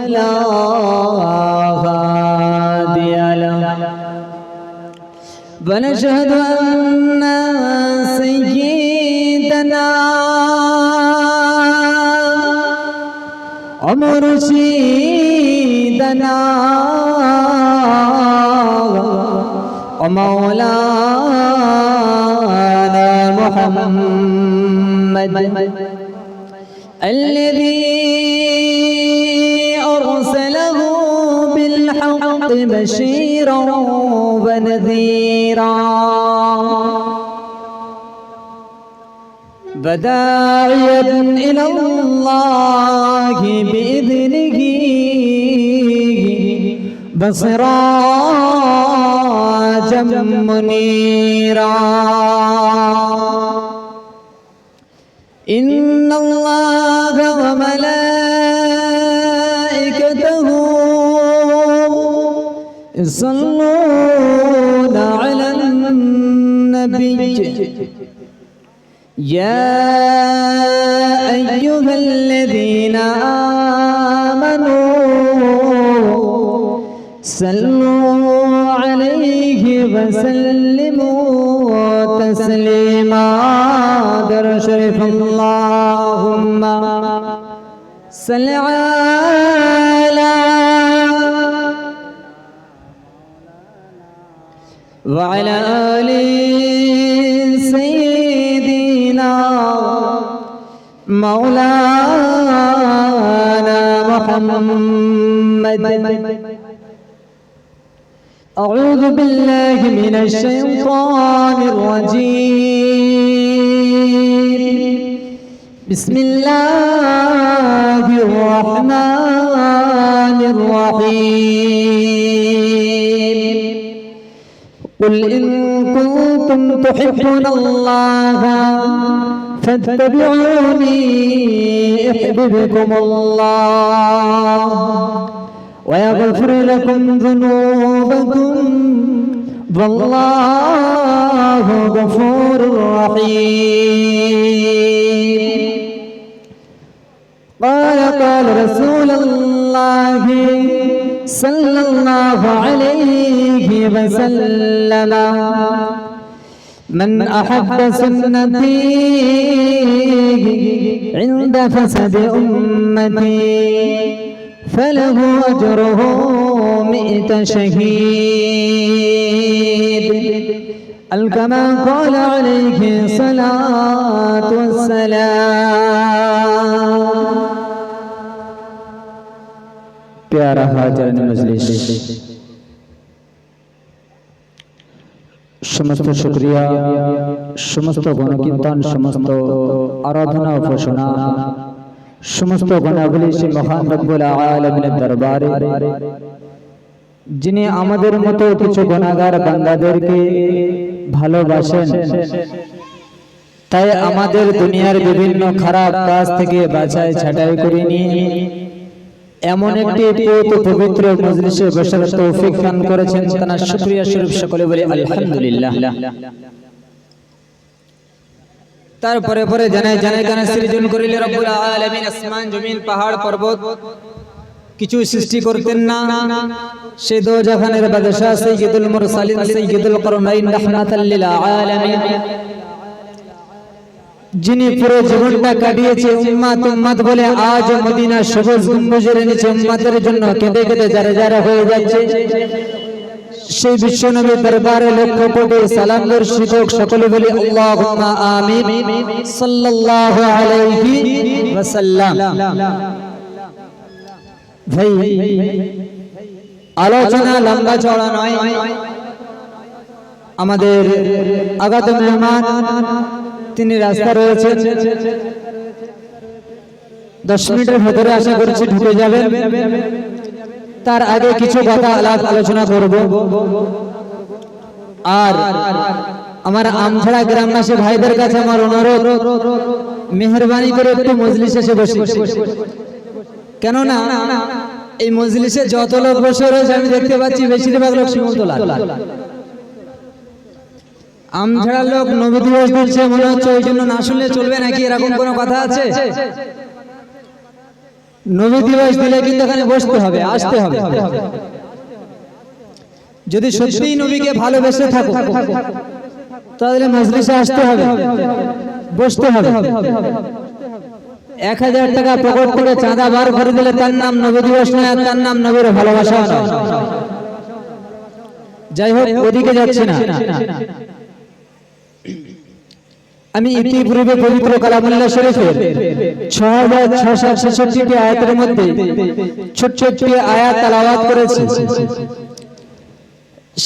لا هادي له ونشهد أن سيدنا ومرشدنا ومولانا محمد الذي أرسله بالحق بشيرا ونذيرا وداعيا إلى الله بإذنه وسراجا منيرا إن الله وملائكته يصلون على النبي يا أيها الذين آمنوا صلوا عليه وسلموا تسليما در شريف اللهم صل على وعلى آل سيدنا مولانا محمد أعوذ بالله من الشيطان الرجيم بسم الله الرحمن الرحيم قل إن كنتم تحبون الله فاتبعوني يحببكم الله ويغفر لكم ذنوبكم والله غفور رحيم قال رسول الله صلى الله عليه وسلم من أحب سنتي عند فساد أمتي فله أجره 100 شهيد كما قال عليه الصلاة والسلام प्यारा हाज़िर मजलिस समस्त शुक्रिया समस्त गणकीर्तन समस्त आराधना उपासना समस्त गणावली से महान रब्बुल आलमीনের দরবারে যিনি আমাদের মতো কিছু গুনাহগার বান্দাদেরকে ভালোবাসেন তাই আমাদের দুনিয়ার বিভিন্ন খারাপ কাজ থেকে বাঁচায় ছাঁটাই করে নিয়ে এমন একটি পবিত্র মজলিসে বসার তৌফিক দান করেছেন তার শুকরিয়া স্বরূপ সকলে বলি আলহামদুলিল্লাহ তারপরে পরে জানাই গানে সৃজন করিলে রব্বুল আলামিন আসমান জমিন পাহাড় পর্বত কিছু সৃষ্টি করতেন না সে দো জাহানের বাদশা সাইয়্যিদুল মুরসালিন সাইয়্যিদুল করনাইন রাহমাতাল লিল আলামিন যিনি পুরো জীবনটা কাটিয়েছে উম্মত বলে আজ মদিনা সবুজ গম্বুজের নিচে উম্মতের জন্য কেঁদে কেঁদে যারা হয়ে যাচ্ছে সেই বিশ্বনবী দরবারে লক্ষ কোটি সালাম বর্ষিত সকলে বলি আল্লাহুম্মা আমিন সাল্লাল্লাহু আলাইহি ওয়াসাল্লাম ভাই আলোচনা লম্বা চওড়া নয় আমাদের আগত মেহমান তিনি রাস্তা রয়েছে 10 মিনিটের ভিতরে আশা করছি ঢুকে যাবেন তার আগে কিছু কথা আলোচনা করব আর আমার আমছড়া গ্রামবাসী ভাইদের কাছে আমার অনুরোধ মেহেরবানি করে একটু মজলিসে এসে বসে কেন না এই মজলিসে যত লোক বসে রয়েছে আমি দেখতে পাচ্ছি বেশিরভাগ লোক সীমান্তলা আমছড়ার লোক নবী দিবস দিচ্ছে মনে হচ্ছে ওই জন্য না শুনলে চলবে নাকি এরকম কোনো কথা আছে নবী দিবস দিলে কিন্তু এখানে বসতে হবে, আসতে হবে। যদি সত্যিই নবীকে ভালোবেসে থাকো তাহলে মজলিসে আসতে হবে, বসতে হবে। 1000 টাকা পকেট থেকে চাঁদা বার করে দিলে তার নাম নবী দিবস নয়, তার নাম নবীর ভালোবাসা নয়। যাই হোক, ওদিকে যাচ্ছি না। আমি ইতিপূর্বে পবিত্র কালামুল্লাহ শরীফের 6666টি আয়াতের মধ্যে ছোট ছোট আয়াত তেলাওয়াত করেছি।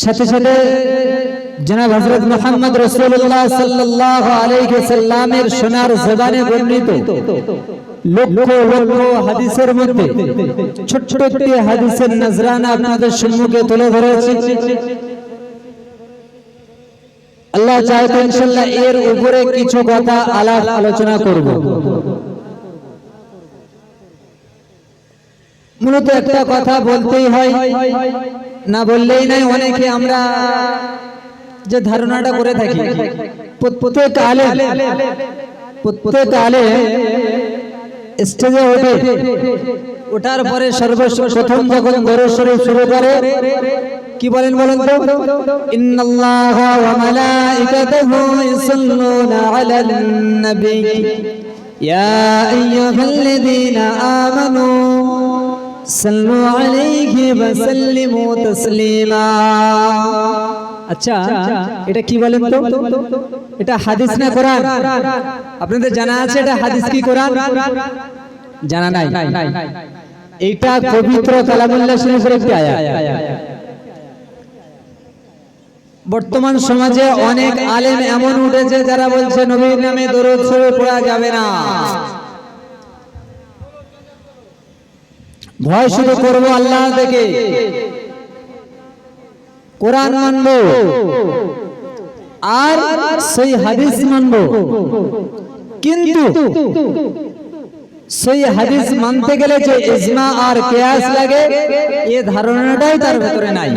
সাথে সাথে জনাব হযরত মুহাম্মদ রাসূলুল্লাহ সাল্লাল্লাহু আলাইহি সাল্লামের সোনার জবানে বর্ণিত লক্ষ লক্ষ হাদিসের মধ্যে ছোট ছোট হাদিসের নজরানা আপনাদের সম্মুখে তুলে ধরেছি। আল্লাহ চায় তো ইনশাআল্লাহ এর উপরে কিছু কথা আলোচনা করব। মূলত একটা কথা বলতেই হয়, না বললেই নাই। অনেকে আমরা যে ধারণাটা করে থাকি, প্রত্যেক আলেম স্টেজে ওঠার পরে সর্বপ্রথম যখন দরুদ শরীফ শুরু করে কি বলেন বলেন তো? ইন্নাল্লাহা ওয়া মালাইকাতাহু ইউসাল্লুনা আলান নবী ইয়া আইয়ুহাল্লাযীনা আমানু সাল্লু আলাইহি ওয়া সাল্লিমু তাসলিমা। আচ্ছা, এটা কি বলেন তো? এটা হাদিস না কোরআন? আপনাদের জানা আছে এটা হাদিস কি কোরআন? জানা নাই। এইটা পবিত্র কালামুল্লাহ শরীফের একটি আয়াত। বর্তমান সমাজে অনেক আলেম এমন উঠেছে যারা বলছে নবীর নামে দরুদ শরীফ পড়া যাবে না। ভয় শুরু করবো আল্লাহ থেকে, কোরআন মানবো আর সেই হাদিস মানবো। কিন্তু সেই হাদিস মানতে গেলে যে ইজমা আর কিয়াস লাগে, এই ধারণাটাই তার ভিতরে নাই।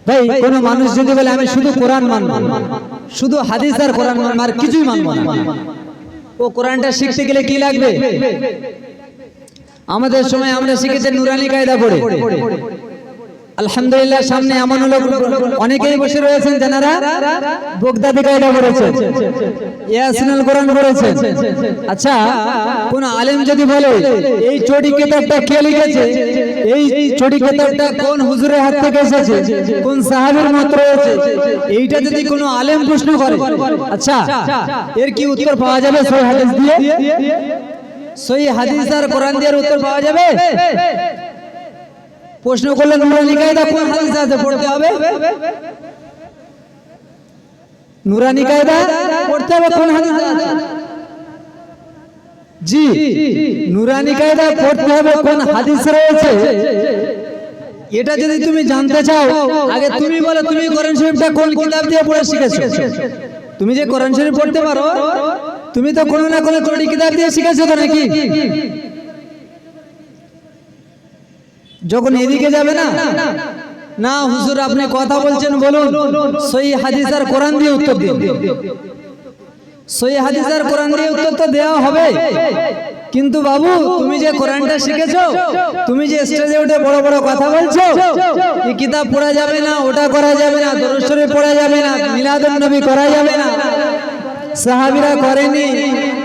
ভাই, কোন মানুষ যদি বলে আমি শুধু কোরআন মানবো, শুধু হাদিস আর কোরআন মানবো, আর কিছুই মানবো না, ও কোরআনটা শিখতে গেলে কি লাগবে? আমাদের সময় আমরা শিখেছি নুরানি কায়দা পড়ে। আলহামদুলিল্লাহ, সামনে এমন লোক অনেকেই বসে রয়েছেন যারা বগদাদি কায়দা পড়েছেন, ইয়াসিনুল কোরআন পড়েছেন। আচ্ছা, কোন আলেম যদি বলে এই চটি কিতাবটা কে লিখেছে, এই চটি কিতাবটা কোন হুজুরের হাত থেকে এসেছে, কোন সাহাবীর মত রয়েছে, এইটা যদি কোনো আলেম প্রশ্ন করে, আচ্ছা এর কি উত্তর পাওয়া যাবে? সহিহ হাদিস দিয়ে, সহিহ হাদিস আর কোরআন দিয়ে উত্তর পাওয়া যাবে? প্রশ্ন করলে নুরানি কায়দা কোন হাদিসে আছে পড়তে হবে? নুরানি কায়দা পড়তে হবে কোন হাদিসে আছে? জি, নুরানি কায়দা পড়তে হবে কোন হাদিসে রয়েছে। এটা যদি তুমি জানতে চাও, আগে তুমি বলো তুমি কোরআন শরীফটা কোন কিতাব দিয়ে পড়ে শিখেছো? তুমি যে কোরআন শরীফ পড়তে পারো, তুমি তো কোনো না কোনো চটি কিতাব দিয়ে শিখেছো তো নাকি? যখন এদিকে যাবে না, না হুজুর আপনি কথা বলছেন বলুন, সহিহ হাদিস আর কোরআন দিয়ে উত্তর দিন। সহিহ হাদিস আর কোরআন দিয়ে উত্তর তো দেওয়া হবে, কিন্তু বাবু তুমি যে কোরআনটা শিখেছো, তুমি যে স্টেজে উঠে বড় বড় কথা বলছো, এই কিতাব পড়া যাবে না, ওটা করা যাবে না, দরুদ শরীফ পড়া যাবে না, মিলাদুন নবী করা যাবে না, সাহাবীরা করেনি,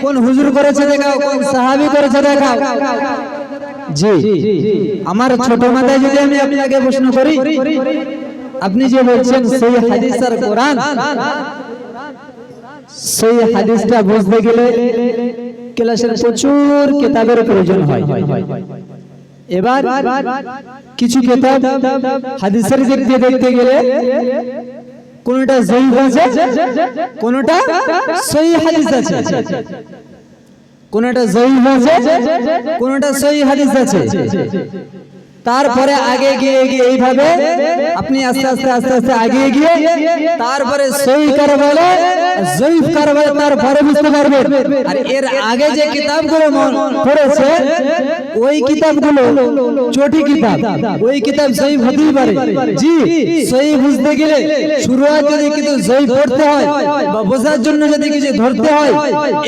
কোন হুজুর করেছে দেখাও, কোন সাহাবী করেছে দেখাও। জি, আমার ছোট মাথায় যদি আমি আপনাকে প্রশ্ন করি, আপনি যে বলছেন সহিহ হাদিস আর কোরআন, সহিহ হাদিসটা বুঝতে গেলে ক্লাসের প্রচুর কিতাবের প্রয়োজন হয়। এবার কিছু কিতাব হাদিসের দিক দিয়ে দেখতে গেলে কোনটা সহিহ আছে, কোনটা সহিহ হাদিস আছে, কোনটা সহিহ আছে, কোনটা সহিহ হাদিস আছে। তারপরে আগে গিয়ে এইভাবে আপনি আস্তে আস্তে আস্তে আস্তে আগে গিয়ে তারপরে সহিহ কার বলে, জয়ীফ কার বলে, তারপরে বুঝতে পারবেন। আর এর আগে যে কিতাবগুলো পড়েছে, ওই কিতাবগুলো চটি কিতাব, ওই কিতাব জয়ীফ হতেই পারে। জি, সহি বুঝতে গেলে শুরুয়াত যদি কিছু জয়ীফ পড়তে হয় বা বোঝার জন্য যদি কিছু ধরতে হয়,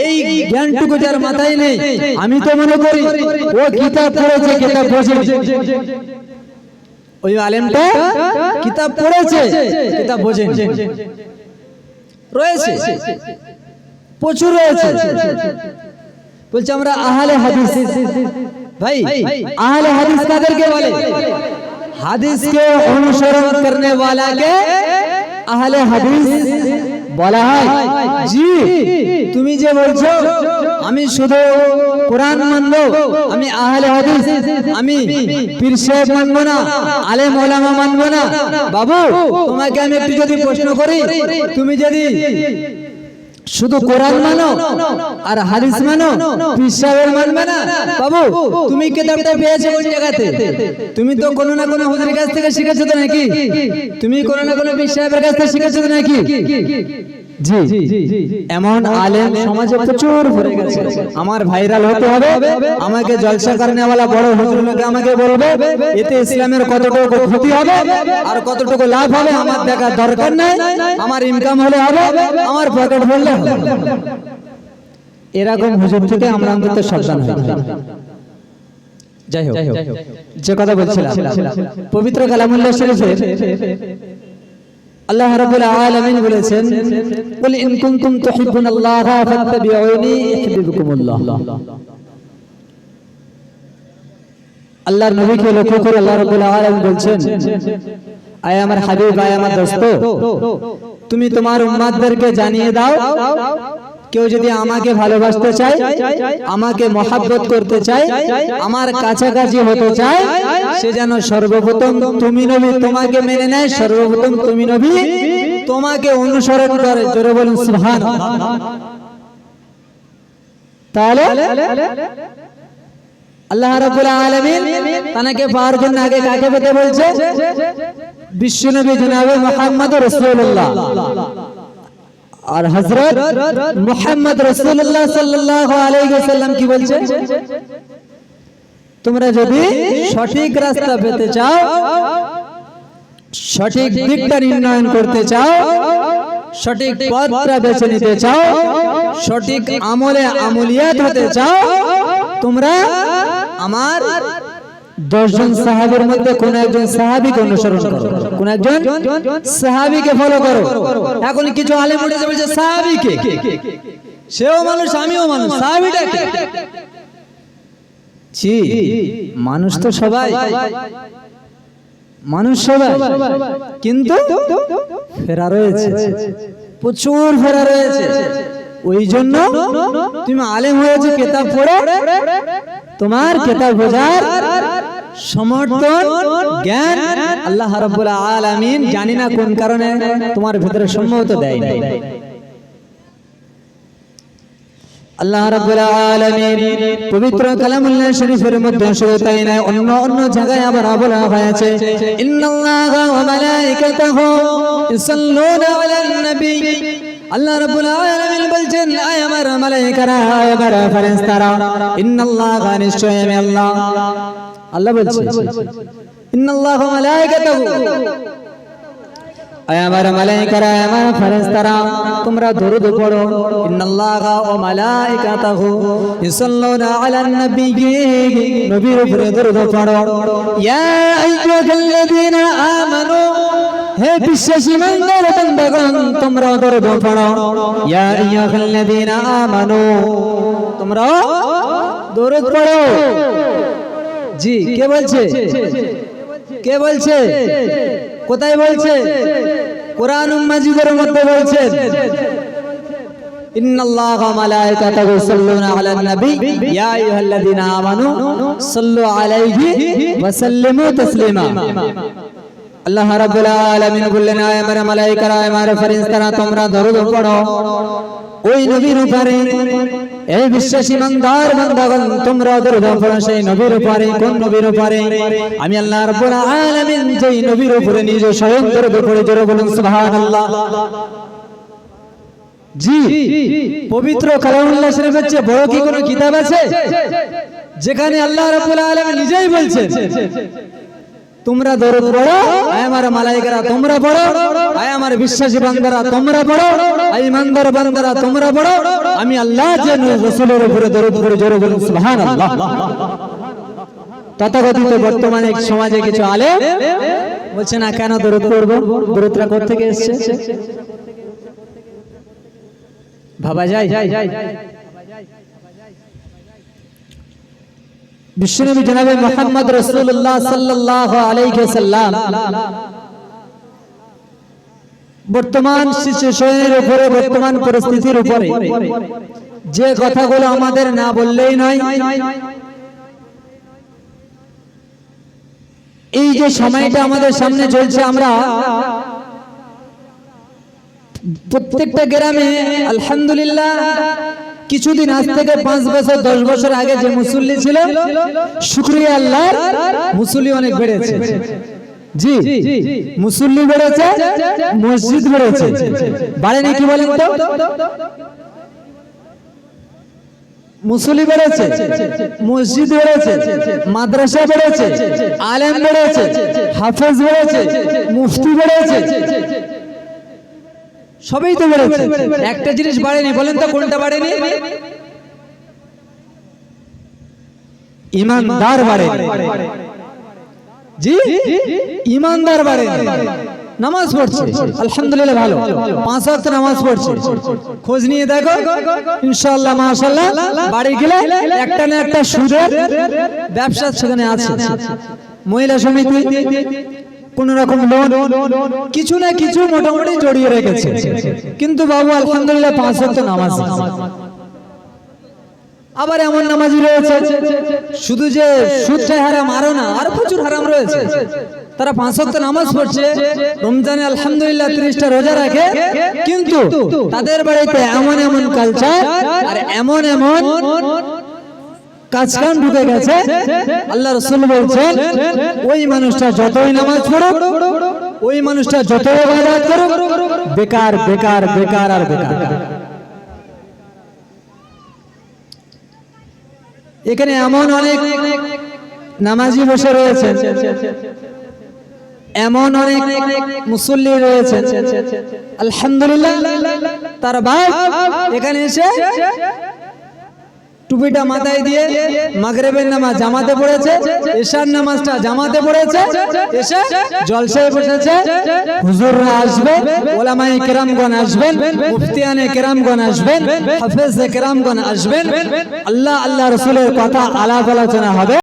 এই জ্ঞানটুকু যার মাথায় নেই, আমি তো মনে করি ও কিতাব পড়েছে, কিতাব বোঝে। ওই আলেমটা কিতাব পড়েছে, কিতাব বোঝে রয়েছে, প্রচুর রয়েছে। বলছে আমরা আহলে হাদিস। ভাই আহলে হাদিস কাদেরকে বলে? হাদিসকে অনুসরণ করনে ওয়ালাকে আহলে হাদিস বলা হয়। জি, তুমি যে বলছো আমি শুধু কোরআন মানব, আমি আহলে হাদিস, আমি পীর সাহেব মানব না, আলেম ওলামা মানব না, বাবু তোমাকে আমি একটু যদি প্রশ্ন করি, তুমি যদি শুধু কোরআন মানো আর হাদিস মানো, পীর সাহেব মানবে না, বাবু তুমি কিতাবটা পেয়েছো কোন জায়গাতে? তুমি তো কোনো না কোনো হুজুরের কাছ থেকে শিখেছো তো নাকি? তুমি কোনো না কোনো পীর সাহেবের কাছ থেকে শিখেছো তো নাকি? জি, এমন আলেম সমাজে প্রচুর ভরে গেছে। আমার ভাইরাল হতে হবে, আমাকে জলসা করনে वाला বড় হুজুর লোকে আমাকে বলবে, এতে ইসলামের কতটুকু ক্ষতি হবে আর কতটুকু লাভ হবে আমার দেখার দরকার নাই। আমার ইনকাম হলে হবে, আমার পকেট ভরলে হবে। এরকম হুজুর থেকে আমরা অন্তত সাবধান হই। যাই হোক, যে কথা বলছিলাম, পবিত্র কালামুল্লাহ শরীফে আল্লাহ রাব্বুল আলামিন বলেছেন, কুল ইন কুনতুম তুহিব্বুনাল্লাহা ফাত্তাবিউনি ইউহিব্বুকুমুল্লাহ। আল্লাহর নবীকে লক্ষ্য করে আল্লাহ রাব্বুল আলামিন বলছেন, আয় আমার হাবিব, আয় আমার দোস্ত, তুমি তোমার উম্মতদেরকে জানিয়ে দাও, কেউ যদি আমাকে ভালোবাসতে চায়, আমাকে মহব্বত করতে চায়, আমার কাছাকাছি হতে চায়, সে যেন সর্বপ্রথম তুমি নবী তোমাকে মেনে নেয়, সর্বপ্রথম তুমি নবী তোমাকে অনুসরণ করে। জোরে বলুন সুবহানাল্লাহ। তাহলে আল্লাহ রাব্বুল আলামিন তাকে পাওয়ার জন্য আগে কাকে পেতে বলছে? বিশ্বনবী জনাবে মুহাম্মদ রাসূলুল্লাহ। আর হযরত মুহাম্মদ রাসূলুল্লাহ সাল্লাল্লাহু আলাইহি ওয়াসাল্লাম কি বলছে? তোমরা যদি সঠিক রাস্তা পেতে চাও, সঠিক দিকটা নির্ণয় করতে চাও, সঠিক পথটা বেছে নিতে চাও, সঠিক আমলে আমলিয়াত হতে চাও, তোমরা আমার 10 জন সাহাবীর মধ্যে কোন একজন সাহাবীকে অনুসরণ করো, কোন একজন সাহাবীকে ফলো করো। এখন কিছু আলেম উঠে বলছে সাহাবীকে, সেও মানুষ আমিও মানুষ, সাহাবীটা কে? জি, মানুষ তো সবাই, মানুষ সবাই, কিন্তু ফেরা রয়েছে, প্রচুর ফেরা রয়েছে। ওই জন্য তুমি আলেম হয়েছে, কিতাব পড়ে তোমার কিতাব বোঝার সমর্থন জ্ঞান আল্লাহ রাব্বুল আলামিন জানি না কোন কারণে তোমার ভিতরে সম্ভবত দেয় না। আল্লাহ রাব্বুল আলামিন পবিত্র কালামুল্লাহ শরীফের মধ্যে শুধু তাই নয়, অন্য অন্য জায়গায় আবার বলা হয়েছে, ইন্নাল্লাহা ওয়া মালাইকাতাহু ইউসাল্লুনা আলান নবী। আল্লাহ রাব্বুল আলামিন বলছেন, আয় আমার মালায়েকারা, আয় আমার ফেরেশতারা, ইন্নাল্লাহা নিশ্চয় আমি আল্লাহ। আল্লাহ বলছে ইন্নাল্লাহা ওয়া মালাইকাতাহু, আয় আমার মালায়েকারা, আয় আমার ফেরেশতারা, তোমরা দরুদ পড়ো। ইন্নাল্লাহা ওয়া মালাইকাতাহু ইউসাল্লুনা আলান নবী, নবীর উপরে দরুদ পড়ো। ইয়া আইয়ুহাল্লাযীনা আমানু, হে বিশ্বাসী মুমিন বান্দাগণ, তোমরা দরুদ পড়ো। ইয়া আইয়ুহাল্লাযীনা আমানু, তোমরা দরুদ পড়ো। জি, কে বলছে? কে বলছে? কোথায় বলছে? কোরআন মাজিদের মধ্যে বলছে, ইন্নাল্লাহা ওয়া মালাইকাতাহু ইউসাল্লুনা আলান নবী ইয়া আইয়ুহাল্লাযীনা আমানু সাল্লু আলাইহি ওয়া সাল্লিমু তাসলিমা। আল্লাহ রাব্বুল আলামিন বললেন, আয় আমার মালায়েকারা, আয় আমার ফেরেশতারা, তোমরা দরুদ পড়ো ওই নবীর উপরে। এই বিশ্বাসী ইমানদার বান্দাগণ, তোমরা দরুদ পড়ো সেই নবীর উপরে। কোন নবীর উপরে? আমি আল্লাহ রাব্বুল আলামিন যেই নবীর উপরে নিজে স্বয়ং দরুদ পড়ে, জোরে বলুন সুবহানাল্লাহ। জি, পবিত্র কালামুল্লাহ শরীফের চেয়ে বড় কি কোনো কিতাব আছে? যেখানে আল্লাহ রাব্বুল আলামিন নিজেই বলছেন তোমরা দরুদ পড়ো, আয় আমার মালায়েকারা তোমরা পড়ো, আয় আমার বিশ্বাসী বান্দারা তোমরা পড়ো, আয় ইমানদার বান্দারা তোমরা পড়ো, আমি আল্লাহ যে রাসূলের উপরে দরুদ পড়ি, জোরে বলুন সুবহানাল্লাহ। তথাকথিত বর্তমানে সমাজে কিছু আলেম বলছে না কেন দরুদ পড়বো, দরুদটা কোথা থেকে এসেছে ভাবা যায়? বিশ্বনবী জনাবে মুহাম্মদ রাসূলুল্লাহ সাল্লাল্লাহু আলাইহি ওয়াসাল্লাম বর্তমান সিচুয়েশনের উপরে, বর্তমান পরিস্থিতির উপরে যে কথাগুলো আমাদের না বললেই নয়, এই যে সময়টা আমাদের সামনে চলছে, আমরা প্রত্যেকটা গ্রামে আলহামদুলিল্লাহ কিছুদিন আজ থেকে 5 বছর 10 বছর আগে যে মুসল্লি ছিল, শুকরিয়া আল্লাহ মুসল্লি অনেক বেড়েছে। জি মুসল্লি বেড়েছে, মসজিদ বেড়েছে, বাড়েনি কি বলেন তো? মুসল্লি বেড়েছে, মসজিদ বেড়েছে, মাদ্রাসা বেড়েছে, আলেম বেড়েছে, হাফেজ বেড়েছে, মুফতি বেড়েছে, সবই তো বেড়েছে। একটা জিনিস বাড়েনি, বলেন তো কোনটা বাড়েনি? ইমানদার বাড়েনি। জি ইমানদার বাড়েনি। নামাজ পড়ছে আলহামদুলিল্লাহ ভালো, 5 ওয়াক্ত নামাজ পড়ছে, খোঁজ নিয়ে দেখো ইনশাআল্লাহ মাশাআল্লাহ বাড়ি গেলে একটা না একটা সুদের ব্যবসা সেখানে আছে। মহিলা সমিতি, কোন রকম লোন, কিছু না কিছু মোটামুটি জড়িয়ে রেখেছে, কিন্তু বাবু আলহামদুলিল্লাহ 5 ওয়াক্ত নামাজ। আবার এমন নামাজি রয়েছে শুধু যে সুদটা হারাম আরো না, আর প্রচুর হারাম রয়েছে। তারা 5 ওয়াক্ত নামাজ পড়ছে, রমজানে আলহামদুলিল্লাহ 30টা রোজা রাখে, কিন্তু তাদের বাড়িতে এমন এমন কালচার আর এমন এমন কাজকাম ঢুকে গেছে, আল্লাহ রাসূল বলছেন ওই মানুষটা যতই নামাজ পড়ুক, ওই মানুষটা যতই ইবাদত করুক, বেকার বেকার বেকার আর বেকার। এখানে এমন অনেক নামাজি বসে রয়েছে, এমন অনেক মুসল্লি রয়েছে আলহামদুলিল্লাহ, তার ভাই এখানে এসে টুপিটা মাথায় দিয়ে মাগরিবের নামাজ জামাতে পড়েছে, এশার নামাজটা জামাতে পড়েছে, এসে জলসায় বসেছে। হুজুররা আসবে, উলামায়ে কেরামগণ আসবেন, মুফতিয়ানে কেরামগণ আসবেন, হাফেজে কেরামগণ আসবেন, আল্লাহ আল্লাহ রাসূলের কথা আলাপ আলোচনা হবে।